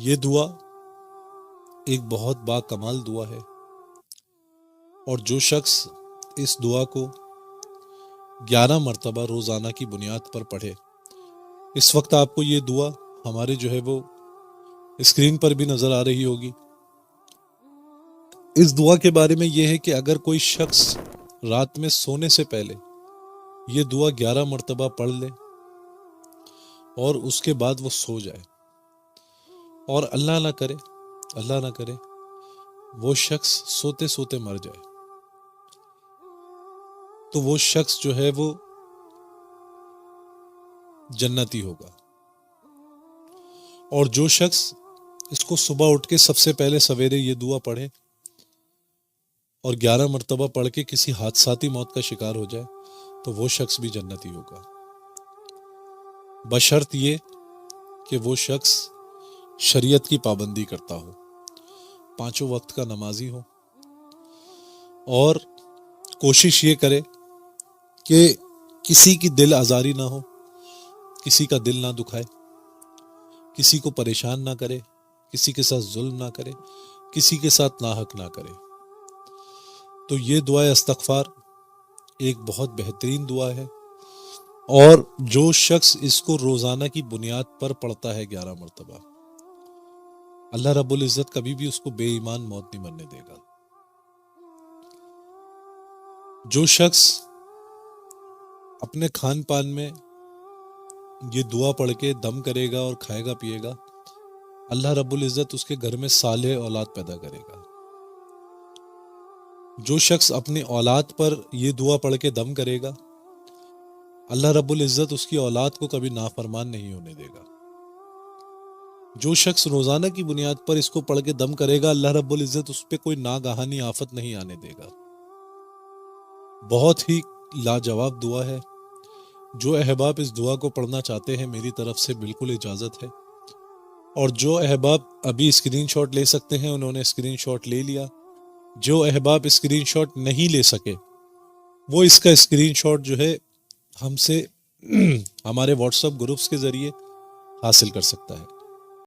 یہ دعا ایک بہت با کمال دعا ہے، اور جو شخص اس دعا کو 11 مرتبہ روزانہ کی بنیاد پر پڑھے، اس وقت آپ کو یہ دعا ہمارے جو ہے وہ اسکرین پر بھی نظر آ رہی ہوگی۔ اس دعا کے بارے میں یہ ہے کہ اگر کوئی شخص رات میں سونے سے پہلے یہ دعا 11 مرتبہ پڑھ لے اور اس کے بعد وہ سو جائے، اور اللہ نہ کرے وہ شخص سوتے سوتے مر جائے، تو وہ شخص جو ہے وہ جنتی ہوگا۔ اور جو شخص اس کو صبح اٹھ کے سب سے پہلے سویرے یہ دعا پڑھے اور 11 مرتبہ پڑھ کے کسی حادثاتی موت کا شکار ہو جائے، تو وہ شخص بھی جنتی ہوگا، بشرط یہ کہ وہ شخص شریعت کی پابندی کرتا ہو، 5 وقت کا نمازی ہو، اور کوشش یہ کرے کہ کسی کی دل آزاری نہ ہو، کسی کا دل نہ دکھائے، کسی کو پریشان نہ کرے، کسی کے ساتھ ظلم نہ کرے، کسی کے ساتھ ناحق نہ کرے۔ تو یہ دعا استغفار ایک بہت بہترین دعا ہے، اور جو شخص اس کو روزانہ کی بنیاد پر پڑھتا ہے 11 مرتبہ، اللہ رب العزت کبھی بھی اس کو بے ایمان موت نہیں مرنے دے گا۔ جو شخص اپنے کھان پان میں یہ دعا پڑھ کے دم کرے گا اور کھائے گا پیے گا، اللہ رب العزت اس کے گھر میں صالح اولاد پیدا کرے گا۔ جو شخص اپنی اولاد پر یہ دعا پڑھ کے دم کرے گا، اللہ رب العزت اس کی اولاد کو کبھی نافرمان نہیں ہونے دے گا۔ جو شخص روزانہ کی بنیاد پر اس کو پڑھ کے دم کرے گا، اللہ رب العزت اس پہ کوئی ناگہانی آفت نہیں آنے دے گا۔ بہت ہی لاجواب دعا ہے۔ جو احباب اس دعا کو پڑھنا چاہتے ہیں، میری طرف سے بالکل اجازت ہے، اور جو احباب ابھی اسکرین شاٹ لے سکتے ہیں انہوں نے اسکرین شاٹ لے لیا۔ جو احباب اسکرین شاٹ نہیں لے سکے وہ اس کا اسکرین شاٹ جو ہے ہم سے ہمارے واٹس ایپ گروپس کے ذریعے حاصل کر سکتا ہے۔